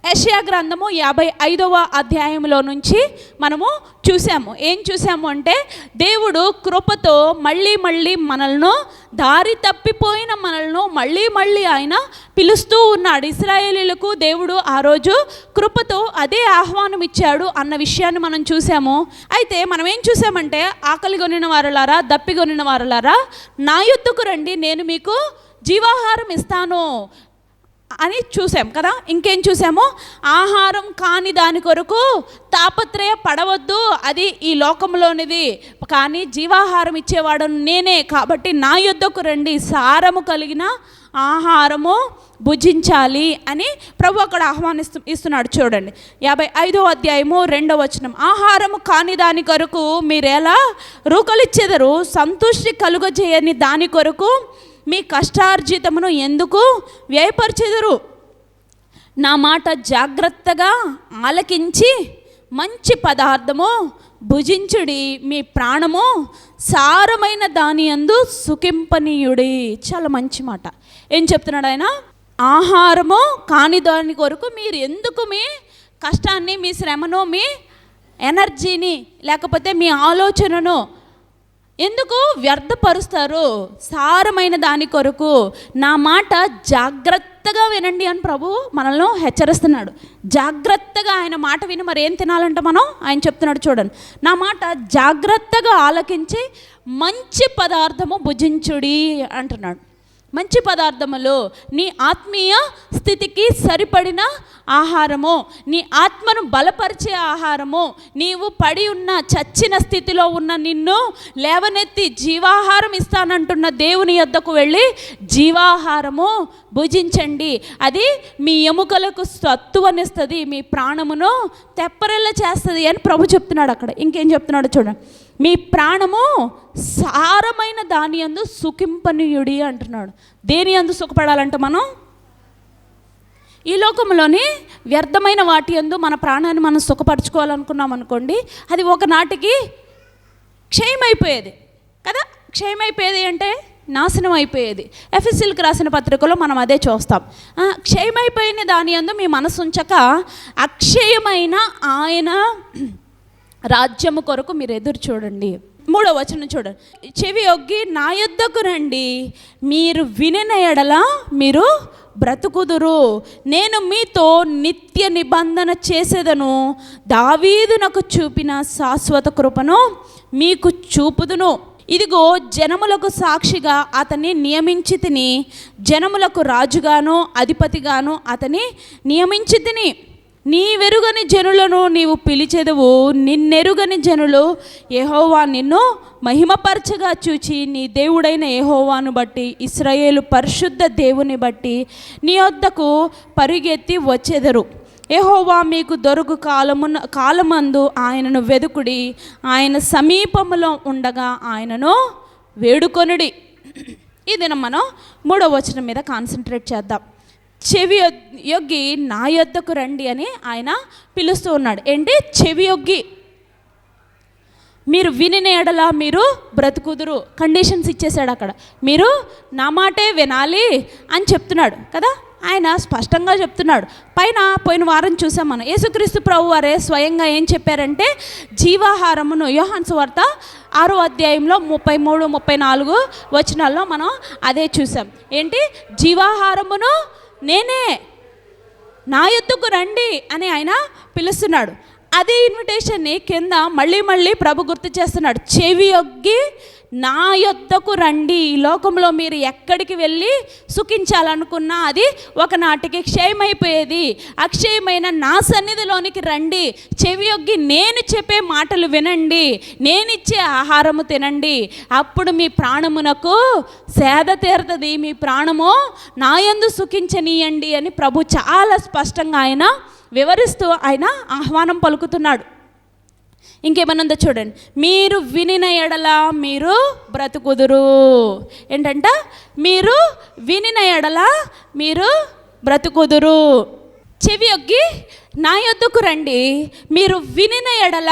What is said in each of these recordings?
యెషయా గ్రంథము 55వ అధ్యాయంలో నుంచి మనము చూసాము. ఏం చూసాము అంటే, దేవుడు కృపతో మళ్ళీ మళ్ళీ మనల్ని, దారి తప్పిపోయిన మనల్ని మళ్ళీ మళ్ళీ ఆయన పిలుస్తూ ఉన్నాడు. ఇశ్రాయేలీయులకు దేవుడు ఆ రోజు కృపతో అదే ఆహ్వానం ఇచ్చాడు అన్న విషయాన్ని మనం చూసాము. అయితే మనం ఏం చూసామంటే, ఆకలి కొనిన వారులారా, దప్పికొనిన వారులారా, నా యొద్దకు రండి, నేను మీకు జీవాహారం ఇస్తాను అని చూసాం కదా. ఇంకేం చూసాము, ఆహారం కాని దాని కొరకు తాపత్రయ పడవద్దు, అది ఈ లోకంలోనిది, కానీ జీవాహారం ఇచ్చేవాడు నేనే, కాబట్టి నా యొద్దకు రండి, సారము కలిగిన ఆహారము భుజించాలి అని ప్రభు అక్కడ ఇస్తున్నాడు. చూడండి 55వ అధ్యాయము 2వ వచనం, ఆహారము కాని దాని కొరకు మీరెలా రూకలిచ్చెదరు, సంతృష్టి కలుగజేయని దాని కొరకు మీ కష్టార్జితమును ఎందుకు వ్యయపరిచెదరు. నా మాట జాగ్రత్తగా ఆలకించి మంచి పదార్థము భుజించుడి, మీ ప్రాణము సారమైన దాని యందు సుఖింపనీయుడి. చాలా మంచి మాట. ఏం చెప్తున్నాడు ఆయన? ఆహారము కాని దాని కొరకు మీరు ఎందుకు మీ కష్టాన్ని, మీ శ్రమను, మీ ఎనర్జీని, లేకపోతే మీ ఆలోచనను ఎందుకు వ్యర్థపరుస్తారు? సారమైన దాని కొరకు నా మాట జాగ్రత్తగా వినండి అని ప్రభు మనల్ని హెచ్చరిస్తున్నాడు. జాగ్రత్తగా ఆయన మాట విని మరి ఏం తినాలంట మనం? ఆయన చెప్తున్నాడు చూడండి, నా మాట జాగ్రత్తగా ఆలకించి మంచి పదార్థము భుజించుడి అంటున్నాడు. మంచి పదార్థములు నీ ఆత్మీయ స్థితికి సరిపడిన ఆహారము, నీ ఆత్మను బలపరిచే ఆహారము, నీవు పడి ఉన్న చచ్చిన స్థితిలో ఉన్న నిన్ను లేవనెత్తి జీవాహారం ఇస్తానంటున్న దేవుని యొద్దకు వెళ్ళి జీవాహారము భుజించండి. అది మీ ఎముకలకు సత్తువనిస్తుంది, మీ ప్రాణమును తెప్పరెల్ల చేస్తుంది అని ప్రభు చెప్తున్నాడు అక్కడ. ఇంకేం చెప్తున్నాడు చూడండి, మీ ప్రాణము సారమైన దాని యందు సుఖింపనీయుడి అంటున్నాడు. దేని యందు సుఖపడాలంట మనం? ఈ లోకంలోని వ్యర్థమైన వాటి యందు మన ప్రాణాన్ని మనం సుఖపరచుకోవాలనుకున్నాం అనుకోండి, అది ఒకనాటికి క్షయమైపోయేది కదా. క్షయమైపోయేది అంటే నాశనం అయిపోయేది. ఎఫెసీయులకు రాసిన పత్రికలో మనం అదే చూస్తాం. క్షయమైపోయిన దాని యందు మీ మనసు ఉంచక అక్షయమైన ఆయన రాజ్యము కొరకు మీరు ఎదురు చూడండి. 3వ వచనం చూడండి, చెవి ఒగ్గి నా యొద్దకు రండి, మీరు వినిన ఎడల మీరు బ్రతుకుదురు, నేను మీతో నిత్య నిబంధన చేసేదను, దావీదునకు చూపిన శాశ్వత కృపను మీకు చూపుదును. ఇదిగో జనములకు సాక్షిగా అతన్ని నియమించి తిని, జనములకు రాజుగాను అధిపతిగాను అతని నియమించి తిని. నీవెరుగని జనులను నీవు పిలిచెదవు, నిన్నెరుగని జనులు యెహోవా నిన్ను మహిమపరచగా చూచి, నీ దేవుడైన యెహోవాను బట్టి, ఇశ్రాయేలు పరిశుద్ధ దేవుని బట్టి నీ వద్దకు పరుగెత్తి వచ్చెదరు. యెహోవా మీకు దొరుకు కాలమందు ఆయనను వెదుకుడి, ఆయన సమీపములో ఉండగా ఆయనను వేడుకొనుడి. ఈ దినం మనం 3వ వచనం మీద కాన్సన్ట్రేట్ చేద్దాం. చెవి యొగ్గి నా యొద్దకు రండి అని ఆయన పిలుస్తూ ఉన్నాడు. ఏంటి? చెవి యొగ్గి మీరు వినిన ఎడల మీరు బ్రతుకుదురు. కండిషన్స్ ఇచ్చేసాడు అక్కడ. మీరు నా మాటే వినాలి అని చెప్తున్నాడు కదా. ఆయన స్పష్టంగా చెప్తున్నాడు. పోయిన వారం చూసాం మనం, యేసుక్రీస్తు ప్రభు వారే స్వయంగా ఏం చెప్పారంటే, జీవాహారమును యోహాను సువార్త 6వ అధ్యాయంలో 33, 34 వచనాల్లో మనం అదే చూసాం. ఏంటి? జీవాహారమును నేనే, నా యొద్దకు రండి అని ఆయన పిలుస్తున్నాడు. అదే ఇన్విటేషన్ని కింద మళ్ళీ ప్రభు గుర్తు చేస్తున్నాడు. చెవి యొగ్గి నా యొద్దకు రండి. ఈ లోకంలో మీరు ఎక్కడికి వెళ్ళి సుఖించాలనుకున్నా అది ఒకనాటికి క్షయమైపోయేది. అక్షయమైన నా సన్నిధిలోనికి రండి, చెవి యొగ్గి నేను చెప్పే మాటలు వినండి, నేనిచ్చే ఆహారము తినండి, అప్పుడు మీ ప్రాణమునకు సేద తీరుతుంది, మీ ప్రాణము నా యందు సుఖించనీయండి అని ప్రభు చాలా స్పష్టంగా ఆయన వివరిస్తూ ఆయన ఆహ్వానం పలుకుతున్నాడు. ఇంకేమనుందో చూడండి, మీరు వినిన ఎడల మీరు బ్రతుకుదురు. ఏంటంట? మీరు వినిన ఎడల మీరు బ్రతుకుదురు. చెవి యొగ్గి నా యొద్దకు రండి, మీరు వినిన ఎడల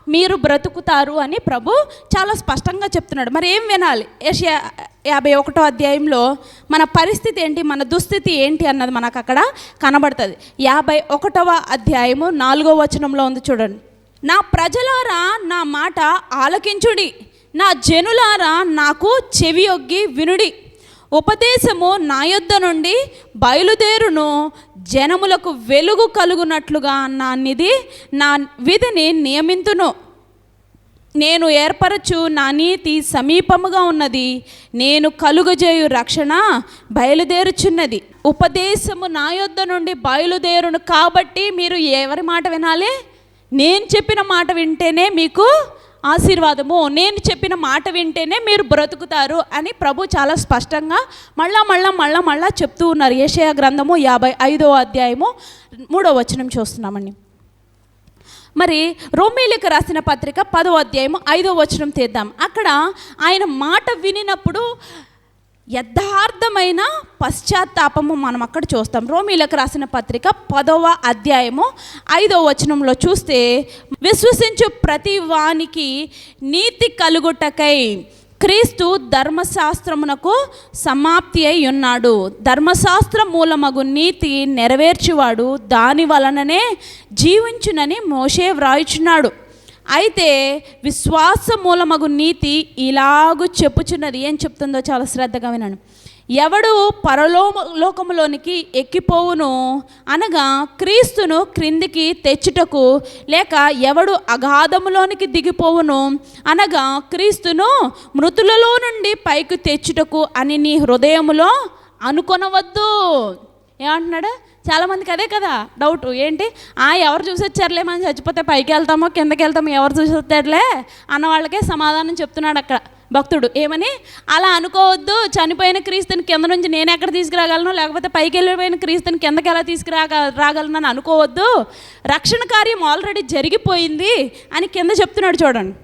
మీరు బ్రతుకుతారు అని ప్రభు చాలా స్పష్టంగా చెప్తున్నాడు. మరి ఏం వినాలి? యెషయా 51వ అధ్యాయంలో మన పరిస్థితి ఏంటి, మన దుస్థితి ఏంటి అన్నది మనకు అక్కడ కనబడుతుంది. 51వ అధ్యాయము 4వ వచనంలో ఉంది చూడండి. నా ప్రజలారా నా మాట ఆలకించుడి, నా జనులారా నాకు చెవియొగ్గి వినుడి. ఉపదేశము నా యొద్ద నుండి బయలుదేరును, జనములకు వెలుగు కలుగునట్లుగా నా విధిని నియమింతును. నేను ఏర్పరచు నా నీతి సమీపముగా ఉన్నది, నేను కలుగజేయు రక్షణ బయలుదేరుచున్నది. ఉపదేశము నా యొద్ద నుండి బయలుదేరును. కాబట్టి మీరు ఎవరి మాట వినాలి? నేను చెప్పిన మాట వింటేనే మీకు ఆశీర్వాదము, నేను చెప్పిన మాట వింటేనే మీరు బ్రతుకుతారు అని ప్రభు చాలా స్పష్టంగా మళ్ళా చెప్తూ ఉన్నారు. యెషయా గ్రంథము 55వ అధ్యాయము 3వ వచనం చూస్తున్నామండి. మరి రోమీయులకు రాసిన పత్రిక 10వ అధ్యాయము 5వ వచనం తీద్దాం. అక్కడ ఆయన మాట వినినప్పుడు యథార్థమైన పశ్చాత్తాపము మనం అక్కడ చూస్తాం. రోమీయులకు రాసిన పత్రిక 10వ అధ్యాయము 5వ వచనంలో చూస్తే, విశ్వసించు ప్రతి వానికి నీతి కలుగుటకై క్రీస్తు ధర్మశాస్త్రమునకు సమాప్తి అయి ఉన్నాడు. ధర్మశాస్త్ర మూలమగు నీతి నెరవేర్చువాడు దాని వలననే జీవించునని మోషే వ్రాయుచున్నాడు. అయితే విశ్వాస మూలమగు నీతి ఇలాగు చెప్పుచున్నది. ఏం చెప్తుందో చాలా శ్రద్ధగా వినండి. ఎవడు పరలోకములోనికి ఎక్కిపోవును అనగా క్రీస్తును క్రిందికి తెచ్చుటకు, లేక ఎవడు అగాధములోనికి దిగిపోవును అనగా క్రీస్తును మృతులలో నుండి పైకి తెచ్చుటకు అని నీ హృదయములో అనుకొనవద్దు. ఏమంటున్నాడు? చాలామందికి అదే కదా డౌట్. ఏంటి, ఎవరు చూసొచ్చారులే, మనం చచ్చిపోతే పైకి వెళ్తామో కిందకి వెళ్తామో ఎవరు చూసొచ్చారులే అన్న వాళ్ళకే సమాధానం చెప్తున్నాడు అక్కడ భక్తుడు. ఏమని? అలా అనుకోవద్దు. చనిపోయిన క్రీస్తుని కింద నుంచి నేను ఎక్కడ తీసుకురాగలను, లేకపోతే పైకి వెళ్ళిపోయిన క్రీస్తుని కిందకి ఎలా రాగలను అని అనుకోవద్దు. రక్షణ కార్యం ఆల్రెడీ జరిగిపోయింది అని కింద చెప్తున్నాడు చూడండి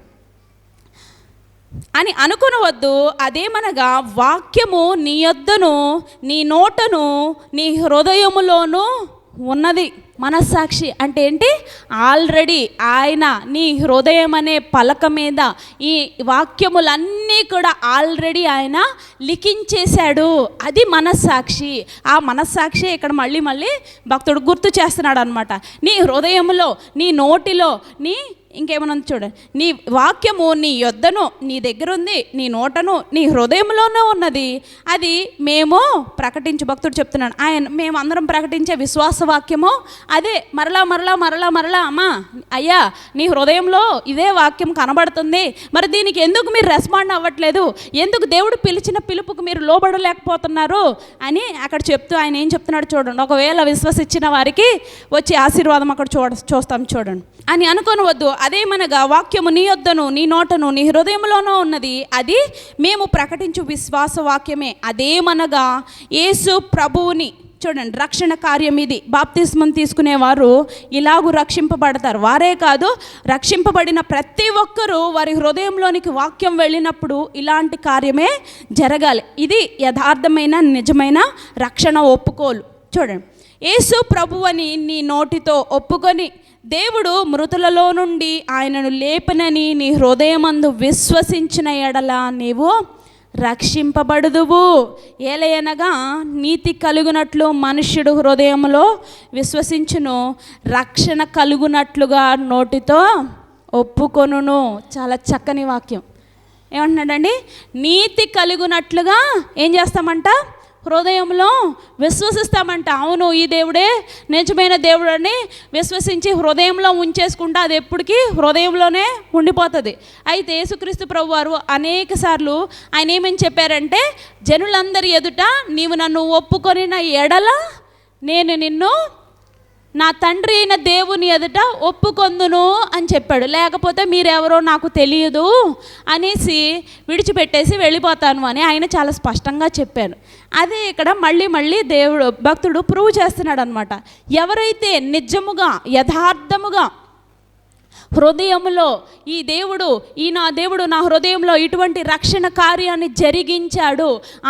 అని అనుకొనవద్దు. అదేమనగా వాక్యము నీ యొద్దను, నీ నోటను, నీ హృదయములోను ఉన్నది. మనస్సాక్షి అంటే ఏంటి? ఆల్రెడీ ఆయన నీ హృదయం అనే పలక మీద ఈ వాక్యములన్నీ కూడా ఆల్రెడీ ఆయన లిఖించేశాడు. అది మనస్సాక్షి. ఆ మనస్సాక్షి ఇక్కడ మళ్ళీ భక్తుడు గుర్తు చేస్తున్నాడు అనమాట. నీ హృదయంలో, నీ నోటిలో, ఇంకేమన్నా చూడండి, నీ వాక్యము నీ యొద్దను, నీ దగ్గర ఉంది, నీ నోటను, నీ హృదయంలోనూ ఉన్నది. అది మేము భక్తుడు చెప్తున్నాడు. మేమందరం ప్రకటించే విశ్వాస వాక్యము అదే. మరలా అమ్మా అయ్యా నీ హృదయంలో ఇదే వాక్యం కనబడుతుంది, మరి దీనికి ఎందుకు మీరు రెస్పాండ్ అవ్వట్లేదు, ఎందుకు దేవుడు పిలిచిన పిలుపుకు మీరు లోబడలేకపోతున్నారు అని అక్కడ చెప్తూ ఆయన ఏం చెప్తున్నాడు చూడండి. ఒకవేళ విశ్వసించిన వారికి వచ్చే ఆశీర్వాదం అక్కడ చూస్తాం చూడండి అని అనుకోనవద్దు. అదేమనగా వాక్యము నీ యొద్దను, నీ నోటను, నీ హృదయంలోనూ ఉన్నది. అది మేము ప్రకటించు విశ్వాస వాక్యమే. అదేమనగా యేసు ప్రభువుని చూడండి. రక్షణ కార్యం ఇది. బాప్తిస్మం తీసుకునేవారు ఇలాగూ రక్షింపబడతారు. వారే కాదు, రక్షింపబడిన ప్రతి ఒక్కరూ వారి హృదయంలోనికి వాక్యం వెళ్ళినప్పుడు ఇలాంటి కార్యమే జరగాలి. ఇది యథార్థమైన నిజమైన రక్షణ ఒప్పుకోలు. చూడండి, యేసు ప్రభువని నీ నోటితో ఒప్పుకొని దేవుడు మృతులలో నుండి ఆయనను లేపనని నీ హృదయమందు విశ్వసించిన ఎడల నీవు రక్షింపబడుదువు. ఏలయనగా నీతి కలుగునట్లు మనుష్యుడు హృదయంలో విశ్వసించును, రక్షణ కలుగునట్లుగా నోటితో ఒప్పుకొనును. చాలా చక్కని వాక్యం. ఏమంటున్నాడండి? నీతి కలుగునట్లుగా ఏం చేస్తామంట? హృదయంలో విశ్వసిస్తామంట. అవును, ఈ దేవుడే నిజమైన దేవుడు అని విశ్వసించి హృదయంలో ఉంచేసుకుంటే అది ఎప్పటికీ హృదయంలోనే ఉండిపోతుంది. అయితే యేసుక్రీస్తు ప్రభు వారు అనేక సార్లు ఆయన ఏమని చెప్పారంటే, జనులందరి ఎదుట నీవు నన్ను ఒప్పుకొనిన ఎడల నేను నిన్ను నా తండ్రి అయిన దేవుని ఎదుట ఒప్పుకొందును అని చెప్పాడు. లేకపోతే మీరెవరో నాకు తెలియదు అనేసి విడిచిపెట్టేసి వెళ్ళిపోతాను అని ఆయన చాలా స్పష్టంగా చెప్పారు. అదే ఇక్కడ మళ్ళీ భక్తుడు ప్రూవ్ చేస్తున్నాడు అనమాట. ఎవరైతే నిజముగా యథార్థముగా హృదయంలో ఈ నా దేవుడు నా హృదయంలో ఇటువంటి రక్షణ కార్యాన్ని జరిగించాడు,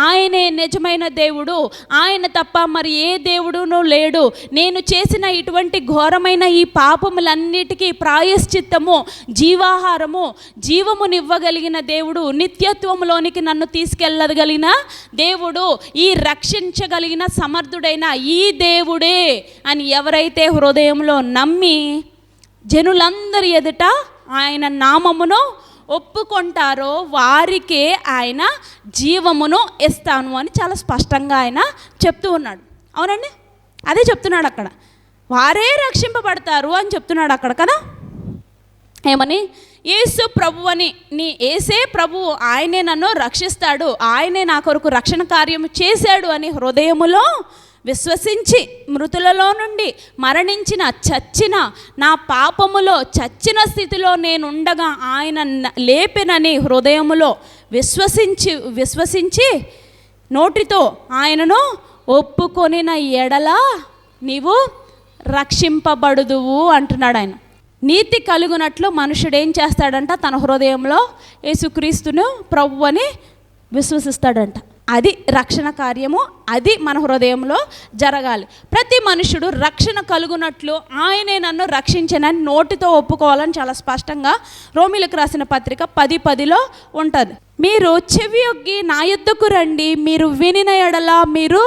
ఆయనే నిజమైన దేవుడు, ఆయన తప్ప మరి ఏ దేవుడునూ లేడు, నేను చేసిన ఇటువంటి ఘోరమైన ఈ పాపములన్నిటికీ ప్రాయశ్చిత్తము, జీవాహారము, జీవమునివ్వగలిగిన దేవుడు, నిత్యత్వంలోనికి నన్ను తీసుకెళ్ళగలిగిన దేవుడు, ఈ రక్షించగలిగిన సమర్థుడైన ఈ దేవుడే అని ఎవరైతే హృదయంలో నమ్మి జనులందరి ఎదుట ఆయన నామమును ఒప్పుకుంటారో వారికే ఆయన జీవమును ఇస్తాను అని చాలా స్పష్టంగా ఆయన చెప్తూ ఉన్నాడు. అవునండి, అదే చెప్తున్నాడు అక్కడ, వారే రక్షింపబడతారు అని చెప్తున్నాడు అక్కడ కదా. ఏమని? యేసు ప్రభు అని, యేసే ప్రభువు, ఆయనే నన్ను రక్షిస్తాడు, ఆయనే నా కొరకు రక్షణ కార్యం చేశాడు అని హృదయములో విశ్వసించి మృతులలో నుండి మరణించిన చచ్చిన నా పాపములో చచ్చిన స్థితిలో నేను ఉండగా ఆయన లేపినని హృదయములో విశ్వసించి నోటితో ఆయనను ఒప్పుకొనిన ఎడల నీవు రక్షింపబడుదువు అంటున్నాడు ఆయన. నీతి కలుగునట్లు మనుషుడు ఏం చేస్తాడంట? తన హృదయంలో యేసుక్రీస్తును ప్రభు అని విశ్వసిస్తాడంట. అది రక్షణ కార్యము, అది మన హృదయంలో జరగాలి. ప్రతి మనుషుడు రక్షణ కలుగునట్లు ఆయనే నన్ను రక్షించనని నోటితో ఒప్పుకోవాలని చాలా స్పష్టంగా రోమీలకు రాసిన పత్రిక 10:10 ఉంటుంది. మీరు చెవియొగ్గి నా యొద్దకు రండి, మీరు వినిన ఎడల మీరు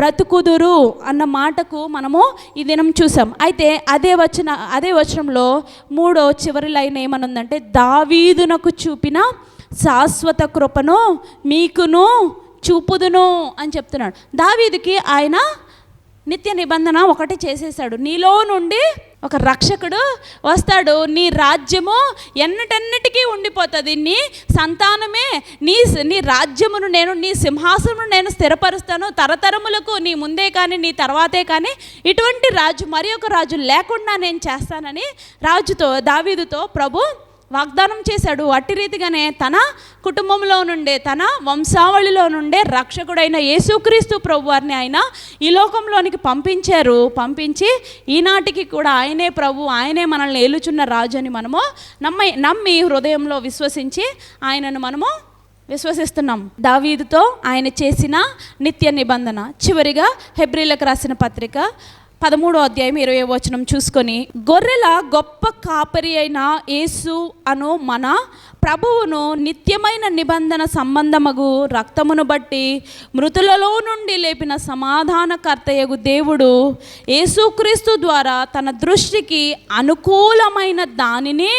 బ్రతుకుదురు అన్న మాటకు మనము ఈ దినం చూసాం. అయితే అదే వచనంలో 3వ చివరి లైన్ ఏమనుందంటే, దావీదునకు చూపిన శాశ్వత కృపను మీకును చూపుదును అని చెప్తున్నాడు. దావీదుకి ఆయన నిత్య నిబంధన ఒకటి చేసేసాడు, నీలో నుండి ఒక రక్షకుడు వస్తాడు, నీ రాజ్యము ఎన్నటన్నిటికీ ఉండిపోతుంది, నీ సంతానమే నీ రాజ్యమును నేను, నీ సింహాసనము నేను స్థిరపరుస్తాను తరతరములకు, నీ ముందే కానీ నీ తర్వాతే కానీ ఇటువంటి రాజు మరి ఒక రాజు లేకుండా నేను చేస్తానని దావీదుతో ప్రభు వాగ్దానం చేశాడు. అట్టి రీతిగానే తన కుటుంబంలో నుండే, తన వంశావళిలో నుండే రక్షకుడైన యేసుక్రీస్తు ప్రభువారిని ఆయన ఈ లోకంలోనికి పంపించి ఈనాటికి కూడా ఆయనే ప్రభు, ఆయనే మనల్ని ఏలుచున్న రాజు అని మనము నమ్మి హృదయంలో విశ్వసించి ఆయనను మనము విశ్వసిస్తున్నాం. దావీదుతో ఆయన చేసిన నిత్య నిబంధన. చివరిగా హెబ్రీలకు రాసిన పత్రిక 13వ అధ్యాయం 20వ వచనం చూసుకొని, గొర్రెల గొప్ప కాపరి అయిన యేసు అను మన ప్రభువును నిత్యమైన నిబంధన సంబంధమగు రక్తమును బట్టి మృతులలో నుండి లేపిన సమాధానకర్తయగు దేవుడు యేసుక్రీస్తు ద్వారా తన దృష్టికి అనుకూలమైన దానిని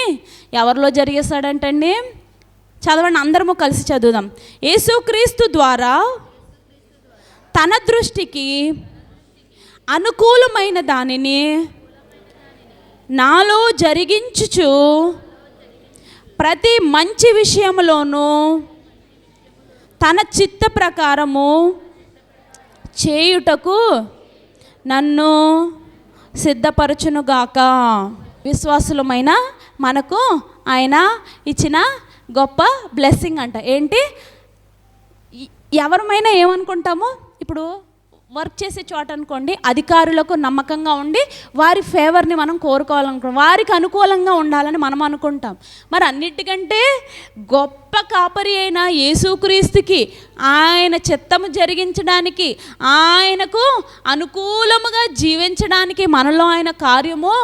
ఎవరిలో జరిగేశాడంటండి? చదవండి, అందరము కలిసి చదువుదాం. యేసుక్రీస్తు ద్వారా తన దృష్టికి అనుకూలమైన దానిని నాలో జరిగించుచు ప్రతి మంచి విషయంలోనూ తన చిత్త ప్రకారము చేయుటకు నన్ను సిద్ధపరచునుగాక. విశ్వాసులమైన మనకు ఆయన ఇచ్చిన గొప్ప బ్లెస్సింగ్ అంట. ఏంటి? ఎవరమైనా ఏమనుకుంటాము, ఇప్పుడు వర్క్ చేసే చోట అనుకోండి, అధికారులకు నమ్మకంగా ఉండి వారి ఫేవర్ని మనం కోరుకోవాలనుకుంటాం, వారికి అనుకూలంగా ఉండాలని మనం అనుకుంటాం. మరి అన్నిటికంటే గొప్ప కాపరి అయిన యేసుక్రీస్తుకి ఆయన చిత్తము జరిగించడానికి, ఆయనకు అనుకూలముగా జీవించడానికి, మనలో ఆయన కార్యము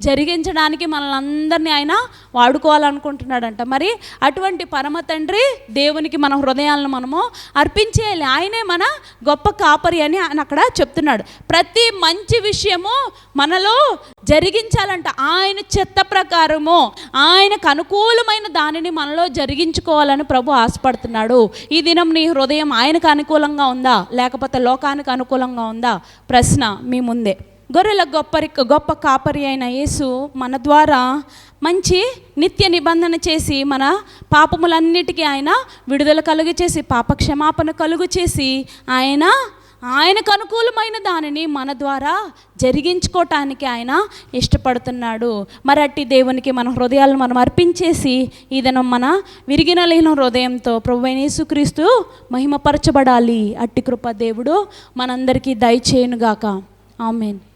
జరిగించడానికి మనల్ని ఆయన వాడుకోవాలనుకుంటున్నాడంట. మరి అటువంటి పరమ తండ్రి దేవునికి మన హృదయాలను మనము అర్పించేయాలి. ఆయనే మన గొప్ప కాపరి అని ఆయన అక్కడ చెప్తున్నాడు. ప్రతి మంచి విషయము మనలో జరిగించాలంట. ఆయన చిత్త ప్రకారము, ఆయనకు అనుకూలమైన దానిని మనలో జరిగించుకోవాలని ప్రభు ఆశపడుతున్నాడు. ఈ దినం నీ హృదయం ఆయనకు అనుకూలంగా ఉందా, లేకపోతే లోకానికి అనుకూలంగా ఉందా? ప్రశ్న మీ ముందే. గొర్రెల గొప్ప కాపరి అయిన యేసు మన ద్వారా మంచి నిత్య నిబంధన చేసి మన పాపములన్నిటికీ ఆయన విడుదల కలుగు చేసి, పాపక్షమాపణ కలుగు చేసి, ఆయనకు అనుకూలమైన దానిని మన ద్వారా జరిగించుకోవటానికి ఆయన ఇష్టపడుతున్నాడు. మరి అట్టి దేవునికి మన హృదయాలను మనం అర్పించేసి ఈ దినం మన విరిగిన లేని హృదయంతో ప్రభువైన యేసుక్రీస్తు మహిమపరచబడాలి. అట్టి కృప దేవుడు మనందరికీ దయచేయునుగాక. ఆమేన్.